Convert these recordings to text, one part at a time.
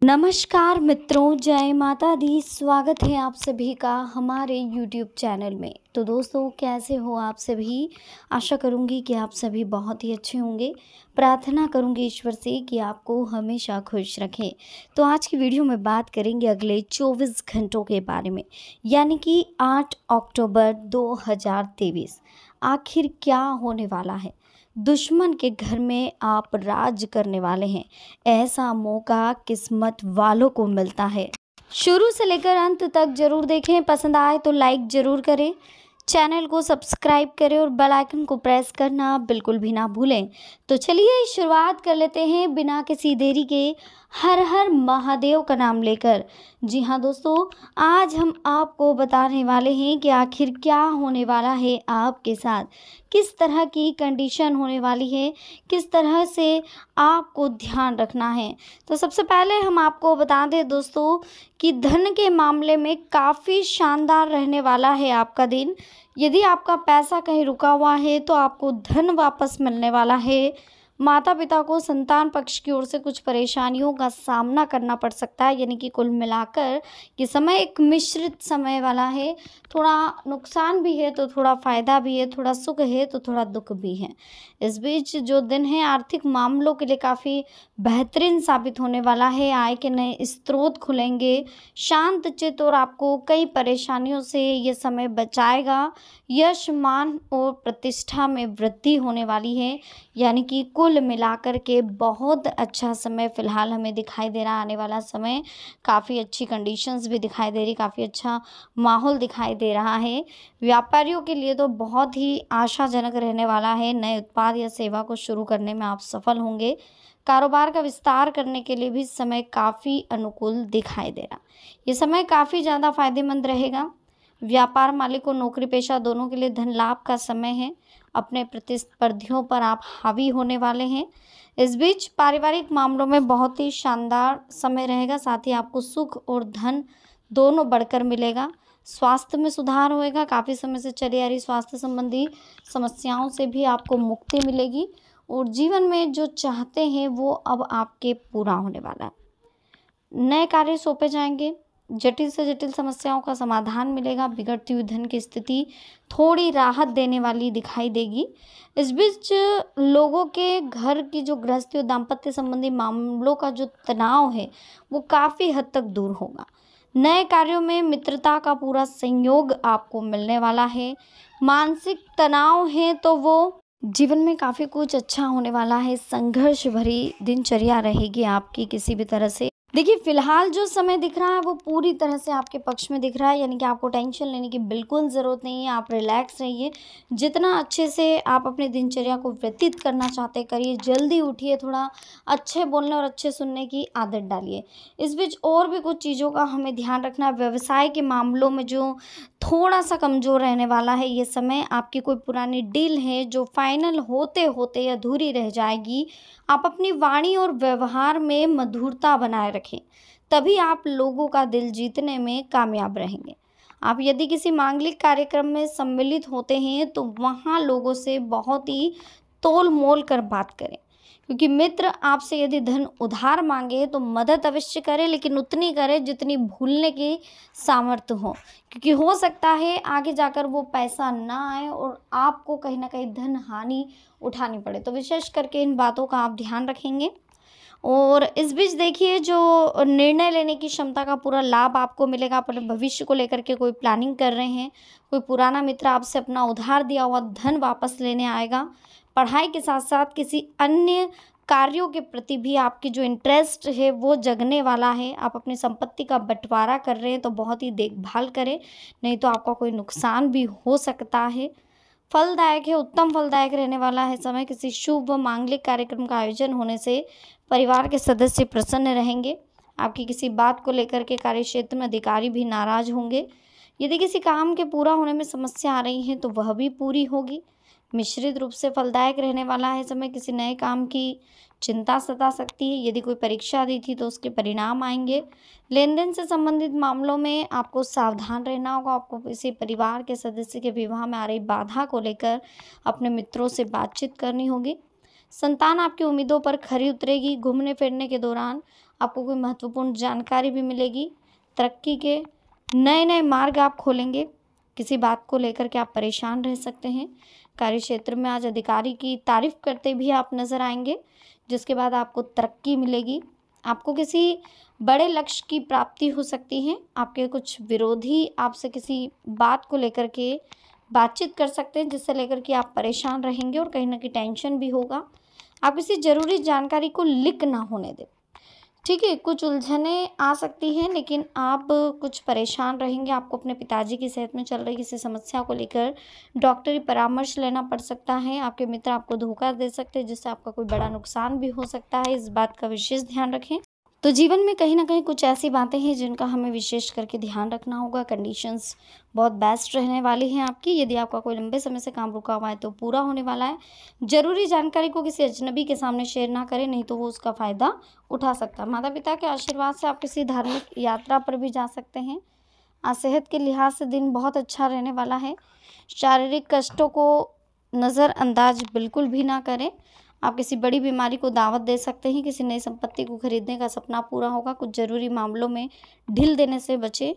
नमस्कार मित्रों, जय माता दी। स्वागत है आप सभी का हमारे YouTube चैनल में। तो दोस्तों, कैसे हो आप सभी? आशा करूंगी कि आप सभी बहुत ही अच्छे होंगे। प्रार्थना करूंगी ईश्वर से कि आपको हमेशा खुश रखें। तो आज की वीडियो में बात करेंगे अगले 24 घंटों के बारे में, यानी कि 8 अक्टूबर 2023। आखिर क्या होने वाला है? दुश्मन के घर में आप राज करने वाले हैं। ऐसा मौका किस्मत वालों को मिलता है। शुरू से लेकर अंत तक जरूर देखें। पसंद आए तो लाइक जरूर करें, चैनल को सब्सक्राइब करें और बेल आइकन को प्रेस करना बिल्कुल भी ना भूलें। तो चलिए शुरुआत कर लेते हैं बिना किसी देरी के, हर हर महादेव का नाम लेकर। जी हाँ दोस्तों, आज हम आपको बताने वाले हैं कि आखिर क्या होने वाला है आपके साथ, किस तरह की कंडीशन होने वाली है, किस तरह से आपको ध्यान रखना है। तो सबसे पहले हम आपको बता दें दोस्तों कि धन के मामले में काफ़ी शानदार रहने वाला है आपका दिन। यदि आपका पैसा कहीं रुका हुआ है तो आपको धन वापस मिलने वाला है। माता पिता को संतान पक्ष की ओर से कुछ परेशानियों का सामना करना पड़ सकता है, यानी कि कुल मिलाकर ये समय एक मिश्रित समय वाला है। थोड़ा नुकसान भी है तो थोड़ा फ़ायदा भी है, थोड़ा सुख है तो थोड़ा दुख भी है। इस बीच जो दिन है आर्थिक मामलों के लिए काफ़ी बेहतरीन साबित होने वाला है। आय के नए स्रोत खुलेंगे। शांत चित्त और आपको कई परेशानियों से ये समय बचाएगा। यश, मान और प्रतिष्ठा में वृद्धि होने वाली है, यानी कि कुल मिलाकर के बहुत अच्छा समय फ़िलहाल हमें दिखाई दे रहा है। आने वाला समय काफ़ी अच्छी कंडीशंस भी दिखाई दे रही, काफ़ी अच्छा माहौल दिखाई दे रहा है। व्यापारियों के लिए तो बहुत ही आशाजनक रहने वाला है। नए उत्पाद या सेवा को शुरू करने में आप सफल होंगे। कारोबार का विस्तार करने के लिए भी समय काफ़ी अनुकूल दिखाई दे रहा। ये समय काफ़ी ज़्यादा फायदेमंद रहेगा। व्यापार मालिक और नौकरी पेशा दोनों के लिए धन लाभ का समय है। अपने प्रतिस्पर्धियों पर आप हावी होने वाले हैं। इस बीच पारिवारिक मामलों में बहुत ही शानदार समय रहेगा। साथ ही आपको सुख और धन दोनों बढ़कर मिलेगा। स्वास्थ्य में सुधार होएगा। काफ़ी समय से चली आ रही स्वास्थ्य संबंधी समस्याओं से भी आपको मुक्ति मिलेगी और जीवन में जो चाहते हैं वो अब आपके पूरा होने वाला है। नए कार्य सौंपे जाएंगे। जटिल से जटिल समस्याओं का समाधान मिलेगा। बिगड़ती हुई धन की स्थिति थोड़ी राहत देने वाली दिखाई देगी। इस बीच लोगों के घर की जो गृहस्थी और दाम्पत्य संबंधी मामलों का जो तनाव है वो काफ़ी हद तक दूर होगा। नए कार्यों में मित्रता का पूरा संयोग आपको मिलने वाला है। मानसिक तनाव है तो वो जीवन में काफ़ी कुछ अच्छा होने वाला है। संघर्ष भरी दिनचर्या रहेगी आपकी किसी भी तरह से। देखिए, फ़िलहाल जो समय दिख रहा है वो पूरी तरह से आपके पक्ष में दिख रहा है, यानी कि आपको टेंशन लेने की बिल्कुल ज़रूरत नहीं है। आप रिलैक्स रहिए। जितना अच्छे से आप अपनी दिनचर्या को व्यतीत करना चाहते करिए। जल्दी उठिए, थोड़ा अच्छे बोलने और अच्छे सुनने की आदत डालिए। इस बीच और भी कुछ चीज़ों का हमें ध्यान रखना है। व्यवसाय के मामलों में जो थोड़ा सा कमज़ोर रहने वाला है ये समय, आपकी कोई पुरानी डील है जो फाइनल होते होते अधूरी रह जाएगी। आप अपनी वाणी और व्यवहार में मधुरता बनाए रखें, तभी आप लोगों का दिल जीतने में कामयाब रहेंगे। आप यदि किसी मांगलिक कार्यक्रम में सम्मिलित होते हैं तो वहाँ लोगों से बहुत ही तोल मोल कर बात करें, क्योंकि मित्र आपसे यदि धन उधार मांगे तो मदद अवश्य करें, लेकिन उतनी करें जितनी भूलने की सामर्थ्य हो, क्योंकि हो सकता है आगे जाकर वो पैसा ना आए और आपको कहीं ना कहीं धन हानि उठानी पड़े। तो विशेष करके इन बातों का आप ध्यान रखेंगे। और इस बीच देखिए, जो निर्णय लेने की क्षमता का पूरा लाभ आपको मिलेगा। अपने भविष्य को लेकर के कोई प्लानिंग कर रहे हैं, कोई पुराना मित्र आपसे अपना उधार दिया हुआ धन वापस लेने आएगा। पढ़ाई के साथ साथ किसी अन्य कार्यों के प्रति भी आपकी जो इंटरेस्ट है वो जगने वाला है। आप अपनी संपत्ति का बंटवारा कर रहे हैं तो बहुत ही देखभाल करें, नहीं तो आपका कोई नुकसान भी हो सकता है। फलदायक है, उत्तम फलदायक रहने वाला है समय। किसी शुभ व मांगलिक कार्यक्रम का आयोजन होने से परिवार के सदस्य प्रसन्न रहेंगे। आपकी किसी बात को लेकर के कार्य क्षेत्र में अधिकारी भी नाराज होंगे। यदि किसी काम के पूरा होने में समस्या आ रही है तो वह भी पूरी होगी। मिश्रित रूप से फलदायक रहने वाला है समय। किसी नए काम की चिंता सता सकती है। यदि कोई परीक्षा दी थी तो उसके परिणाम आएंगे। लेन देन से संबंधित मामलों में आपको सावधान रहना होगा। आपको किसी परिवार के सदस्य के विवाह में आ रही बाधा को लेकर अपने मित्रों से बातचीत करनी होगी। संतान आपकी उम्मीदों पर खरी उतरेगी। घूमने फिरने के दौरान आपको कोई महत्वपूर्ण जानकारी भी मिलेगी। तरक्की के नए नए मार्ग आप खोलेंगे। किसी बात को लेकर के आप परेशान रह सकते हैं। कार्य क्षेत्र में आज अधिकारी की तारीफ करते भी आप नज़र आएंगे, जिसके बाद आपको तरक्की मिलेगी। आपको किसी बड़े लक्ष्य की प्राप्ति हो सकती है। आपके कुछ विरोधी आपसे किसी बात को लेकर के बातचीत कर सकते हैं, जिससे लेकर के आप परेशान रहेंगे और कहीं ना कहीं टेंशन भी होगा। आप किसी ज़रूरी जानकारी को लीक ना होने दें। ठीक है, कुछ उलझनें आ सकती हैं, लेकिन आप कुछ परेशान रहेंगे। आपको अपने पिताजी की सेहत में चल रही किसी समस्या को लेकर डॉक्टरी परामर्श लेना पड़ सकता है। आपके मित्र आपको धोखा दे सकते हैं, जिससे आपका कोई बड़ा नुकसान भी हो सकता है। इस बात का विशेष ध्यान रखें। तो जीवन में कहीं ना कहीं कुछ ऐसी बातें हैं जिनका हमें विशेष करके ध्यान रखना होगा। कंडीशंस बहुत बेस्ट रहने वाली हैं आपकी। यदि आपका कोई लंबे समय से काम रुका हुआ है तो पूरा होने वाला है। ज़रूरी जानकारी को किसी अजनबी के सामने शेयर ना करें, नहीं तो वो उसका फ़ायदा उठा सकता है। माता पिता के आशीर्वाद से आप किसी धार्मिक यात्रा पर भी जा सकते हैं। आज सेहत के लिहाज से दिन बहुत अच्छा रहने वाला है। शारीरिक कष्टों को नज़रअंदाज बिल्कुल भी ना करें। आप किसी बड़ी बीमारी को दावत दे सकते हैं। किसी नई संपत्ति को खरीदने का सपना पूरा होगा। कुछ ज़रूरी मामलों में ढील देने से बचें।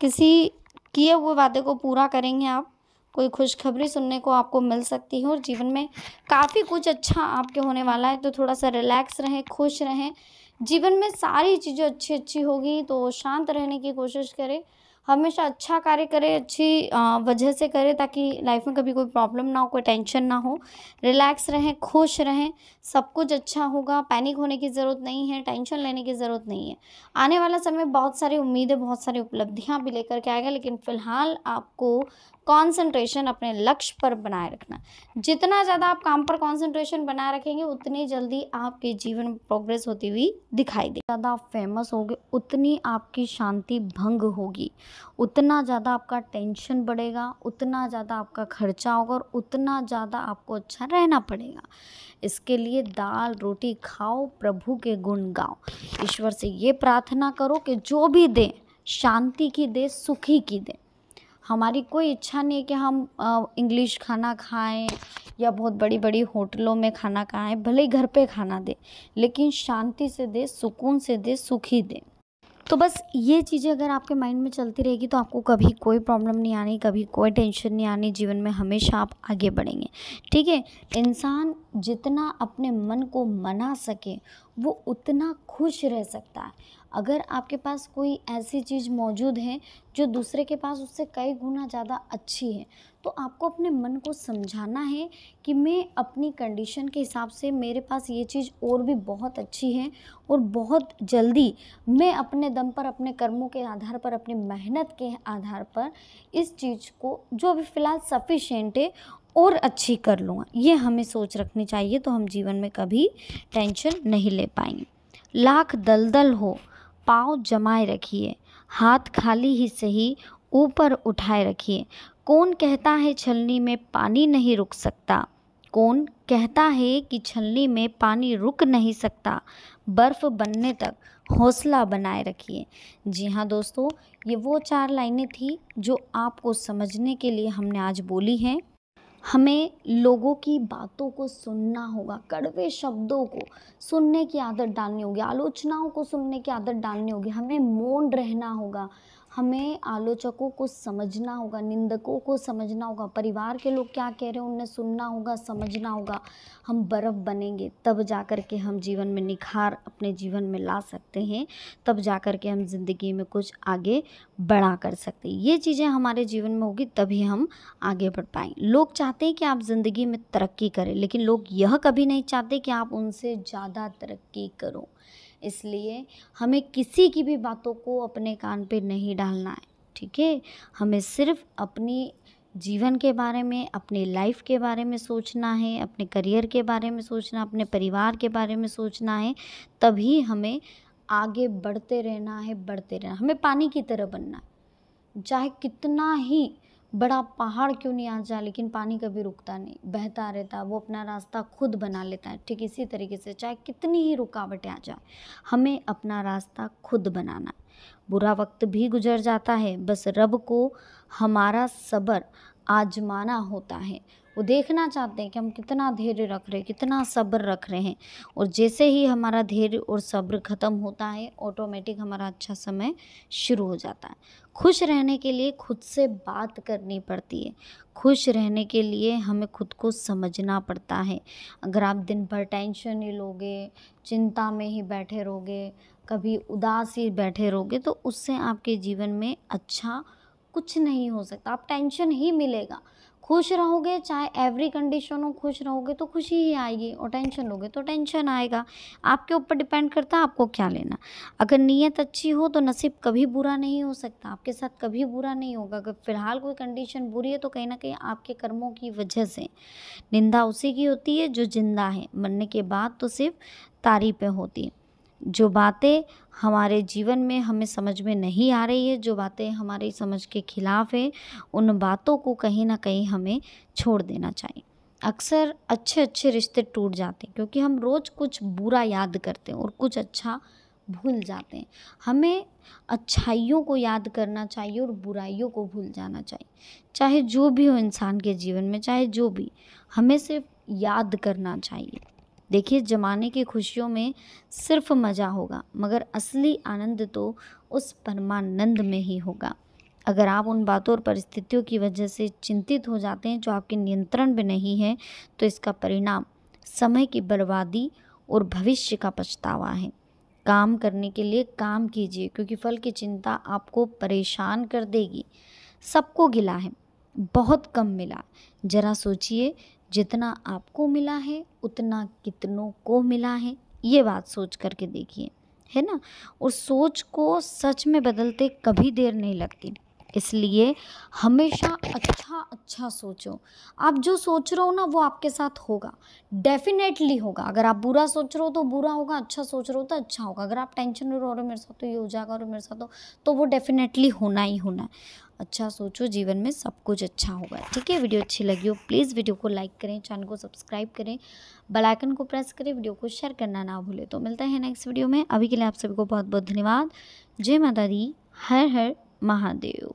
किसी किए हुए वादे को पूरा करेंगे आप। कोई खुशखबरी सुनने को आपको मिल सकती है और जीवन में काफ़ी कुछ अच्छा आपके होने वाला है। तो थोड़ा सा रिलैक्स रहें, खुश रहें। जीवन में सारी चीज़ें अच्छी अच्छी होगी, तो शांत रहने की कोशिश करें। हमेशा अच्छा कार्य करें, अच्छी वजह से करें, ताकि लाइफ में कभी कोई प्रॉब्लम ना हो, कोई टेंशन ना हो। रिलैक्स रहें, खुश रहें, सब कुछ अच्छा होगा। पैनिक होने की ज़रूरत नहीं है, टेंशन लेने की ज़रूरत नहीं है। आने वाला समय बहुत सारी उम्मीदें, बहुत सारी उपलब्धियां भी लेकर के आएगा, लेकिन फ़िलहाल आपको कंसंट्रेशन अपने लक्ष्य पर बनाए रखना। जितना ज़्यादा आप काम पर कंसंट्रेशन बनाए रखेंगे, उतनी जल्दी आपके जीवन में प्रोग्रेस होती हुई दिखाई दे। ज़्यादा आप फेमस होगे, उतनी आपकी शांति भंग होगी, उतना ज़्यादा आपका टेंशन बढ़ेगा, उतना ज़्यादा आपका खर्चा होगा और उतना ज़्यादा आपको अच्छा रहना पड़ेगा। इसके लिए दाल रोटी खाओ, प्रभु के गुण गाओ। ईश्वर से ये प्रार्थना करो कि जो भी दे, शांति की दे, सुखी की दे। हमारी कोई इच्छा नहीं है कि हम इंग्लिश खाना खाएं या बहुत बड़ी बड़ी होटलों में खाना खाएं। भले ही घर पे खाना दे, लेकिन शांति से दे, सुकून से दे, सुखी दे। तो बस ये चीज़ें अगर आपके माइंड में चलती रहेगी तो आपको कभी कोई प्रॉब्लम नहीं आनी, कभी कोई टेंशन नहीं आनी। जीवन में हमेशा आप आगे बढ़ेंगे। ठीक है, इंसान जितना अपने मन को मना सके वो उतना खुश रह सकता है। अगर आपके पास कोई ऐसी चीज़ मौजूद है जो दूसरे के पास उससे कई गुना ज़्यादा अच्छी है, तो आपको अपने मन को समझाना है कि मैं अपनी कंडीशन के हिसाब से, मेरे पास ये चीज़ और भी बहुत अच्छी है और बहुत जल्दी मैं अपने दम पर, अपने कर्मों के आधार पर, अपनी मेहनत के आधार पर इस चीज़ को जो अभी फ़िलहाल सफिशिएंट है और अच्छी कर लूँगा। ये हमें सोच रखनी चाहिए, तो हम जीवन में कभी टेंशन नहीं ले पाएंगे। लाख दलदल हो, पाँव जमाए रखिए, हाथ खाली ही सही ऊपर उठाए रखिए। कौन कहता है छलनी में पानी नहीं रुक सकता? कौन कहता है कि छलनी में पानी रुक नहीं सकता? बर्फ़ बनने तक हौसला बनाए रखिए। जी हाँ दोस्तों, ये वो 4 लाइनें थी जो आपको समझने के लिए हमने आज बोली हैं। हमें लोगों की बातों को सुनना होगा, कड़वे शब्दों को सुनने की आदत डालनी होगी, आलोचनाओं को सुनने की आदत डालनी होगी। हमें मौन रहना होगा, हमें आलोचकों को समझना होगा, निंदकों को समझना होगा, परिवार के लोग क्या कह रहे हैं उन्हें सुनना होगा, समझना होगा। हम बर्फ़ बनेंगे तब जा कर के हम जीवन में निखार अपने जीवन में ला सकते हैं, तब जा कर के हम ज़िंदगी में कुछ आगे बढ़ा कर सकते हैं। ये चीज़ें हमारे जीवन में होगी तभी हम आगे बढ़ पाएंगे। लोग चाहते हैं कि आप ज़िंदगी में तरक्की करें, लेकिन लोग यह कभी नहीं चाहते कि आप उनसे ज़्यादा तरक्की करो। इसलिए हमें किसी की भी बातों को अपने कान पे नहीं डालना है। ठीक है, हमें सिर्फ अपनी जीवन के बारे में, अपनी लाइफ के बारे में सोचना है, अपने करियर के बारे में सोचना, अपने परिवार के बारे में सोचना है। तभी हमें आगे बढ़ते रहना है, बढ़ते रहना। हमें पानी की तरह बनना है। चाहे कितना ही बड़ा पहाड़ क्यों नहीं आ जाए, लेकिन पानी कभी रुकता नहीं, बहता रहता है, वो अपना रास्ता खुद बना लेता है। ठीक इसी तरीके से चाहे कितनी ही रुकावटें आ जाए, हमें अपना रास्ता खुद बनाना है। बुरा वक्त भी गुजर जाता है, बस रब को हमारा सब्र आजमाना होता है। वो देखना चाहते हैं कि हम कितना धैर्य रख रहे हैं, कितना सब्र रख रहे हैं। और जैसे ही हमारा धैर्य और सब्र ख़त्म होता है, ऑटोमेटिक हमारा अच्छा समय शुरू हो जाता है। खुश रहने के लिए खुद से बात करनी पड़ती है। खुश रहने के लिए हमें खुद को समझना पड़ता है। अगर आप दिन भर टेंशन ही लोगे, चिंता में ही बैठे रहोगे, कभी उदास ही बैठे रहोगे, तो उससे आपके जीवन में अच्छा कुछ नहीं हो सकता। आप टेंशन ही मिलेगा। खुश रहोगे, चाहे एवरी कंडीशन हो, खुश रहोगे तो खुशी ही आएगी, और टेंशन लोगे तो टेंशन आएगा। आपके ऊपर डिपेंड करता है आपको क्या लेना। अगर नीयत अच्छी हो तो नसीब कभी बुरा नहीं हो सकता, आपके साथ कभी बुरा नहीं होगा। अगर फ़िलहाल कोई कंडीशन बुरी है तो कहीं ना कहीं आपके कर्मों की वजह से। निंदा उसी की होती है जो जिंदा है, मरने के बाद तो सिर्फ तारीफ़ें होती हैं। जो बातें हमारे जीवन में हमें समझ में नहीं आ रही है, जो बातें हमारी समझ के खिलाफ है, उन बातों को कहीं ना कहीं हमें छोड़ देना चाहिए। अक्सर अच्छे अच्छे रिश्ते टूट जाते हैं क्योंकि हम रोज़ कुछ बुरा याद करते हैं और कुछ अच्छा भूल जाते हैं। हमें अच्छाइयों को याद करना चाहिए और बुराइयों को भूल जाना चाहिए। चाहे जो भी हो इंसान के जीवन में, चाहे जो भी, हमें सिर्फ याद करना चाहिए। देखिए, ज़माने की खुशियों में सिर्फ मज़ा होगा, मगर असली आनंद तो उस परमानंद में ही होगा। अगर आप उन बातों और परिस्थितियों की वजह से चिंतित हो जाते हैं जो आपके नियंत्रण में नहीं है, तो इसका परिणाम समय की बर्बादी और भविष्य का पछतावा है। काम करने के लिए काम कीजिए, क्योंकि फल की चिंता आपको परेशान कर देगी। सबको गिला है, बहुत कम मिला। जरा सोचिए, जितना आपको मिला है उतना कितनों को मिला है, ये बात सोच करके देखिए, है ना। और सोच को सच में बदलते कभी देर नहीं लगती। इसलिए हमेशा अच्छा अच्छा सोचो। आप जो सोच रहे हो ना, वो आपके साथ होगा, डेफिनेटली होगा। अगर आप बुरा सोच रहे हो तो बुरा होगा, अच्छा सोच रहे हो तो अच्छा होगा। अगर आप टेंशन में रहो, मेरे साथ तो ये हो जाएगा और मेरे साथ तो वो डेफिनेटली होना ही होना है। अच्छा सोचो, जीवन में सब कुछ अच्छा होगा। ठीक है, वीडियो अच्छी लगी हो प्लीज़ वीडियो को लाइक करें, चैनल को सब्सक्राइब करें, बेल आइकन को प्रेस करें, वीडियो को शेयर करना ना भूलें। तो मिलते हैं नेक्स्ट वीडियो में। अभी के लिए आप सभी को बहुत बहुत धन्यवाद। जय माता दी, हर हर महादेव।